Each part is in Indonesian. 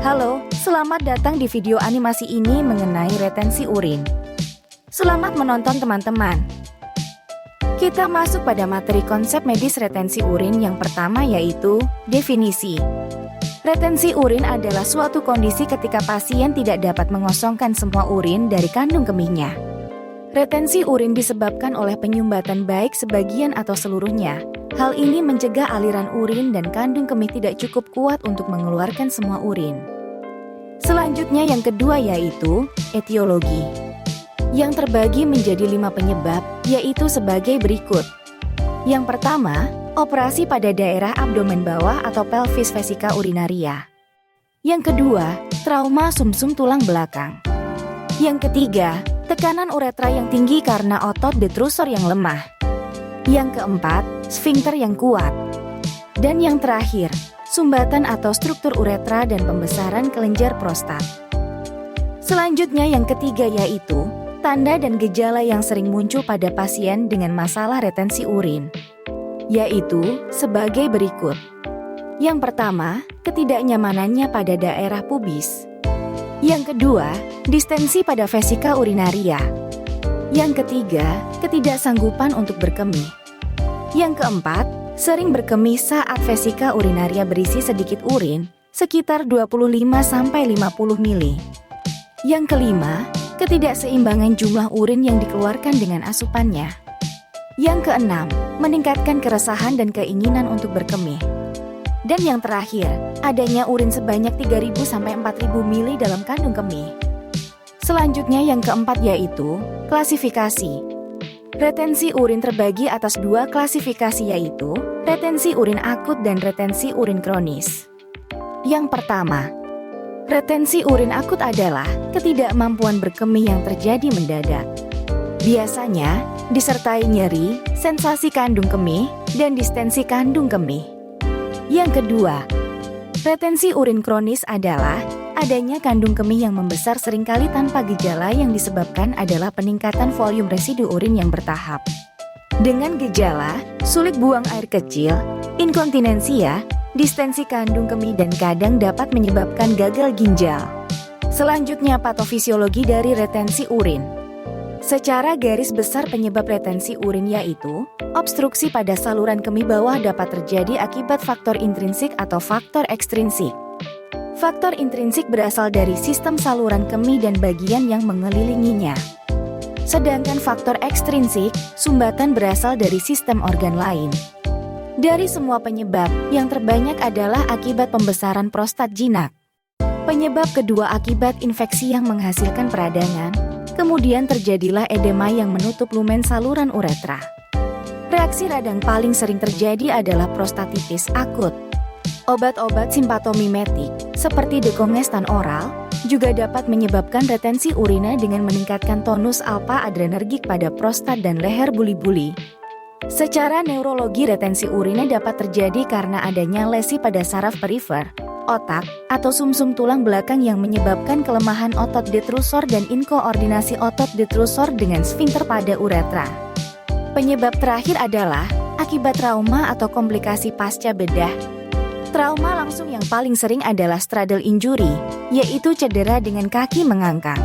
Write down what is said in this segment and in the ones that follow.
Halo, selamat datang di video animasi ini mengenai retensi urin. Selamat menonton teman-teman. Kita masuk pada materi konsep medis retensi urin yang pertama yaitu definisi. Retensi urin adalah suatu kondisi ketika pasien tidak dapat mengosongkan semua urin dari kandung kemihnya. Retensi urin disebabkan oleh penyumbatan baik sebagian atau seluruhnya. Hal ini mencegah aliran urin dan kandung kemih tidak cukup kuat untuk mengeluarkan semua urin. Selanjutnya yang kedua yaitu etiologi, yang terbagi menjadi 5 penyebab, yaitu sebagai berikut. Yang pertama, operasi pada daerah abdomen bawah atau pelvis vesica urinaria. Yang kedua, trauma sumsum tulang belakang. Yang ketiga, tekanan uretra yang tinggi karena otot detrusor yang lemah. Yang keempat, sfinkter yang kuat. Dan yang terakhir, sumbatan atau struktur uretra dan pembesaran kelenjar prostat. Selanjutnya yang ketiga yaitu tanda dan gejala yang sering muncul pada pasien dengan masalah retensi urin, yaitu sebagai berikut. Yang pertama, ketidaknyamanannya pada daerah pubis. Yang kedua, distensi pada vesika urinaria. Yang ketiga, ketidaksanggupan untuk berkemih. Yang keempat, sering berkemih saat vesika urinaria berisi sedikit urin, sekitar 25-50 mili. Yang kelima, ketidakseimbangan jumlah urin yang dikeluarkan dengan asupannya. Yang keenam, meningkatkan keresahan dan keinginan untuk berkemih. Dan yang terakhir, adanya urin sebanyak 3.000-4.000 mili dalam kandung kemih. Selanjutnya yang keempat yaitu klasifikasi. Retensi urin terbagi atas 2 klasifikasi yaitu retensi urin akut dan retensi urin kronis. Yang pertama, retensi urin akut adalah ketidakmampuan berkemih yang terjadi mendadak. Biasanya disertai nyeri, sensasi kandung kemih, dan distensi kandung kemih. Yang kedua, retensi urin kronis adalah adanya kandung kemih yang membesar seringkali tanpa gejala yang disebabkan adalah peningkatan volume residu urin yang bertahap. Dengan gejala, sulit buang air kecil, inkontinensia, distensi kandung kemih dan kadang dapat menyebabkan gagal ginjal. Selanjutnya patofisiologi dari retensi urin. Secara garis besar penyebab retensi urin yaitu obstruksi pada saluran kemih bawah dapat terjadi akibat faktor intrinsik atau faktor ekstrinsik. Faktor intrinsik berasal dari sistem saluran kemih dan bagian yang mengelilinginya. Sedangkan faktor ekstrinsik, sumbatan berasal dari sistem organ lain. Dari semua penyebab, yang terbanyak adalah akibat pembesaran prostat jinak. Penyebab kedua akibat infeksi yang menghasilkan peradangan, kemudian terjadilah edema yang menutup lumen saluran uretra. Reaksi radang paling sering terjadi adalah prostatitis akut. Obat-obat simpatomimetik, seperti dekongestan oral, juga dapat menyebabkan retensi urina dengan meningkatkan tonus alfa-adrenergik pada prostat dan leher buli-buli. Secara neurologi retensi urina dapat terjadi karena adanya lesi pada saraf perifer, otak, atau sumsum tulang belakang yang menyebabkan kelemahan otot detrusor dan inkoordinasi otot detrusor dengan sfinkter pada uretra. Penyebab terakhir adalah akibat trauma atau komplikasi pasca bedah. Trauma langsung yang paling sering adalah straddle injury, yaitu cedera dengan kaki mengangkat.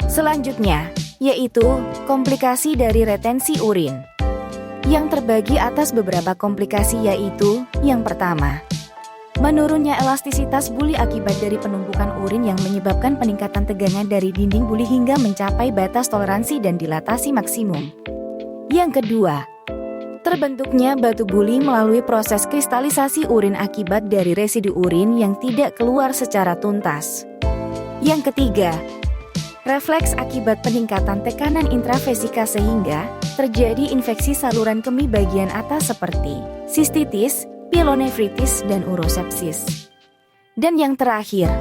Selanjutnya, yaitu komplikasi dari retensi urin, yang terbagi atas beberapa komplikasi yaitu yang pertama, menurunnya elastisitas buli akibat dari penumpukan urin yang menyebabkan peningkatan tegangan dari dinding buli hingga mencapai batas toleransi dan dilatasi maksimum. Yang kedua, terbentuknya batu buli melalui proses kristalisasi urin akibat dari residu urin yang tidak keluar secara tuntas. Yang ketiga, refleks akibat peningkatan tekanan intravesika sehingga terjadi infeksi saluran kemih bagian atas seperti sistitis, pielonefritis, dan urosepsis. Dan yang terakhir,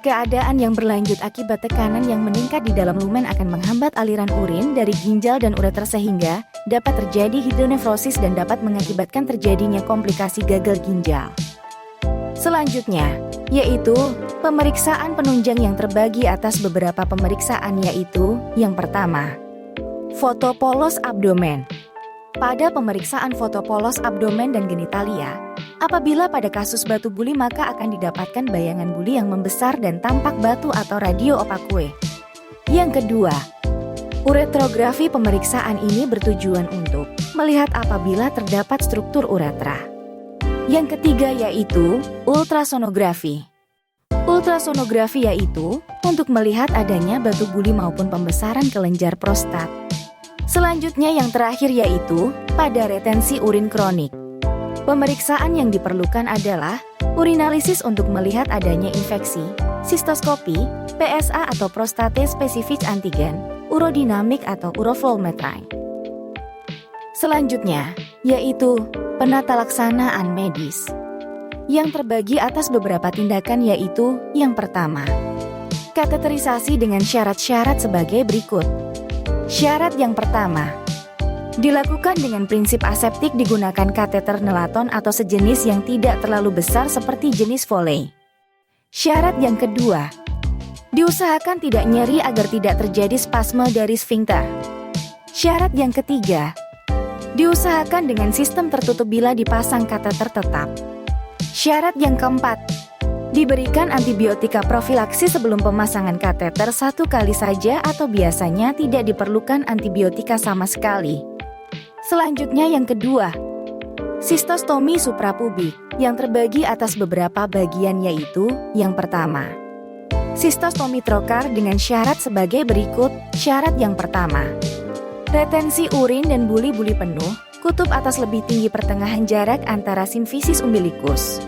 keadaan yang berlanjut akibat tekanan yang meningkat di dalam lumen akan menghambat aliran urin dari ginjal dan ureter sehingga dapat terjadi hidronefrosis dan dapat mengakibatkan terjadinya komplikasi gagal ginjal. Selanjutnya, yaitu pemeriksaan penunjang yang terbagi atas beberapa pemeriksaan yaitu yang pertama, foto polos abdomen. Pada pemeriksaan foto polos abdomen dan genitalia, Apabila pada kasus batu buli maka akan didapatkan bayangan buli yang membesar dan tampak batu atau radio opakue. Yang kedua, uretrografi. Pemeriksaan ini bertujuan untuk melihat apabila terdapat struktur uretra. Yang ketiga yaitu ultrasonografi. Ultrasonografi yaitu untuk melihat adanya batu buli maupun pembesaran kelenjar prostat. Selanjutnya yang terakhir yaitu pada retensi urin kronik. Pemeriksaan yang diperlukan adalah urinalisis untuk melihat adanya infeksi, sistoskopi, PSA atau prostate spesifik antigen, urodinamik atau uroflowmetry. Selanjutnya, yaitu penata laksanaan medis. Yang terbagi atas beberapa tindakan yaitu yang pertama, kateterisasi dengan syarat-syarat sebagai berikut. Syarat yang pertama, dilakukan dengan prinsip aseptik digunakan kateter nelaton atau sejenis yang tidak terlalu besar seperti jenis Foley. Syarat yang kedua, diusahakan tidak nyeri agar tidak terjadi spasme dari sfinkter. Syarat yang ketiga, diusahakan dengan sistem tertutup bila dipasang kateter tetap. Syarat yang keempat, diberikan antibiotika profilaksis sebelum pemasangan kateter 1 kali saja atau biasanya tidak diperlukan antibiotika sama sekali. Selanjutnya yang kedua, sistostomi suprapubik yang terbagi atas beberapa bagian yaitu yang pertama, sistostomi trokar dengan syarat sebagai berikut. Syarat yang pertama, retensi urin dan buli-buli penuh, kutub atas lebih tinggi pertengahan jarak antara simfisis umbilikus.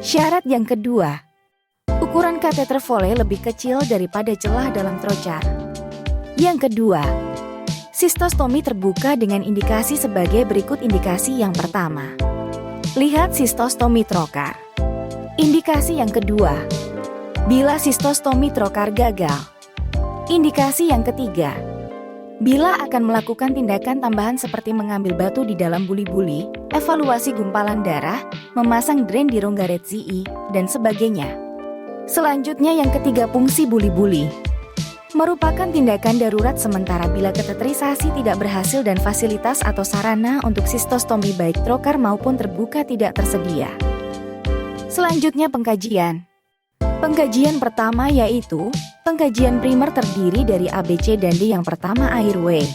Syarat yang kedua, ukuran kateter Foley lebih kecil daripada celah dalam trocar. Yang kedua, sistostomi terbuka dengan indikasi sebagai berikut. Indikasi yang pertama, lihat sistostomi trokar. Indikasi yang kedua, bila sistostomi trokar gagal. Indikasi yang ketiga, bila akan melakukan tindakan tambahan seperti mengambil batu di dalam buli-buli, evaluasi gumpalan darah, memasang drain di rongga Retzii, dan sebagainya. Selanjutnya yang ketiga, fungsi buli-buli. Merupakan tindakan darurat sementara bila kateterisasi tidak berhasil dan fasilitas atau sarana untuk sistostomi baik trokar maupun terbuka tidak tersedia. Selanjutnya pengkajian. Pengkajian pertama yaitu pengkajian primer terdiri dari ABC dan D. Yang pertama, airway.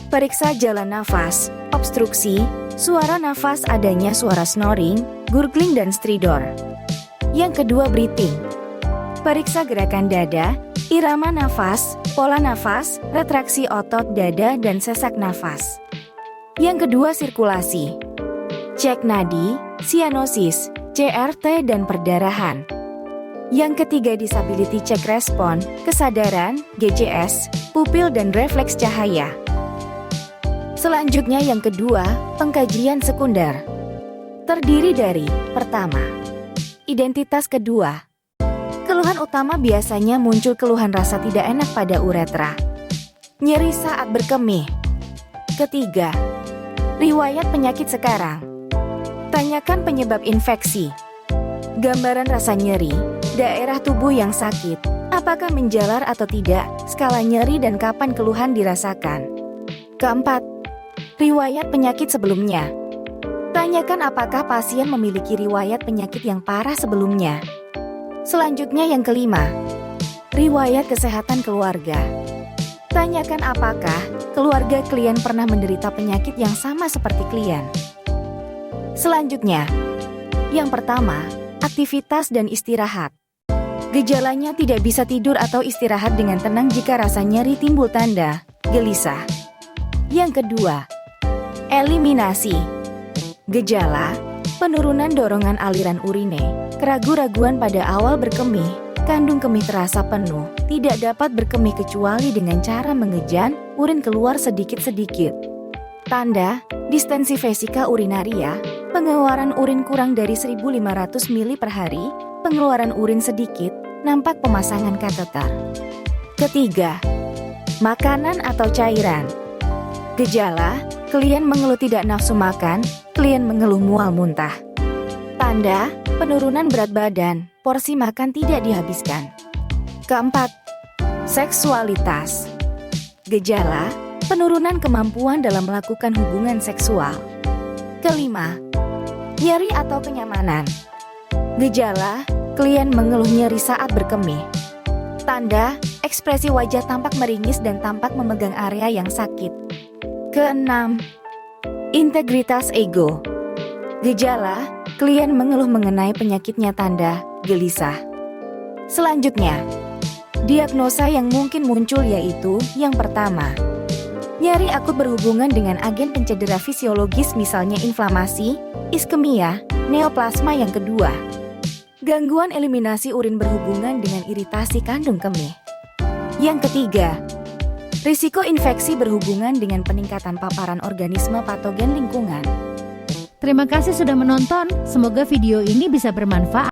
Periksa jalan nafas, obstruksi, suara nafas, adanya suara snoring, gurgling dan stridor. Yang kedua, breathing. Periksa gerakan dada, irama nafas, pola nafas, retraksi otot dada dan sesak nafas. Yang kedua, sirkulasi. Cek nadi, sianosis, CRT dan perdarahan. Yang ketiga, disability check respon, kesadaran, GCS, pupil dan refleks cahaya. Selanjutnya yang kedua, pengkajian sekunder. Terdiri dari, pertama, identitas. Kedua, keluhan utama biasanya muncul keluhan rasa tidak enak pada uretra, nyeri saat berkemih. Ketiga, riwayat penyakit sekarang. Tanyakan penyebab infeksi. Gambaran rasa nyeri, daerah tubuh yang sakit, apakah menjalar atau tidak, skala nyeri dan kapan keluhan dirasakan. Keempat, riwayat penyakit sebelumnya. Tanyakan apakah pasien memiliki riwayat penyakit yang parah sebelumnya. Selanjutnya yang kelima, riwayat kesehatan keluarga. Tanyakan apakah keluarga klien pernah menderita penyakit yang sama seperti klien. Selanjutnya, yang pertama, aktivitas dan istirahat. Gejalanya tidak bisa tidur atau istirahat dengan tenang jika rasa nyeri timbul tanda gelisah. Yang kedua, eliminasi. Gejala, penurunan dorongan aliran urine, keraguan-raguan pada awal berkemih, kandung kemih terasa penuh, tidak dapat berkemih kecuali dengan cara mengejan, urin keluar sedikit-sedikit. Tanda, distensi vesika urinaria, pengeluaran urin kurang dari 1.500 ml per hari, pengeluaran urin sedikit, nampak pemasangan kateter. Ketiga, makanan atau cairan. Gejala, klien mengeluh tidak nafsu makan, klien mengeluh mual muntah. Tanda, penurunan berat badan, porsi makan tidak dihabiskan. Keempat, seksualitas. Gejala, penurunan kemampuan dalam melakukan hubungan seksual. Kelima, Nyeri atau kenyamanan. Gejala, klien mengeluh nyeri saat berkemih. Tanda, ekspresi wajah tampak meringis dan tampak memegang area yang sakit. Keenam, integritas ego. Gejala, klien mengeluh mengenai penyakitnya. Tanda, gelisah. Selanjutnya, diagnosa yang mungkin muncul yaitu yang pertama, nyeri akut berhubungan dengan agen pencedera fisiologis misalnya inflamasi, iskemia, neoplasma. Yang kedua, gangguan eliminasi urin berhubungan dengan iritasi kandung kemih. Yang ketiga, risiko infeksi berhubungan dengan peningkatan paparan organisme patogen lingkungan. Terima kasih sudah menonton, semoga video ini bisa bermanfaat.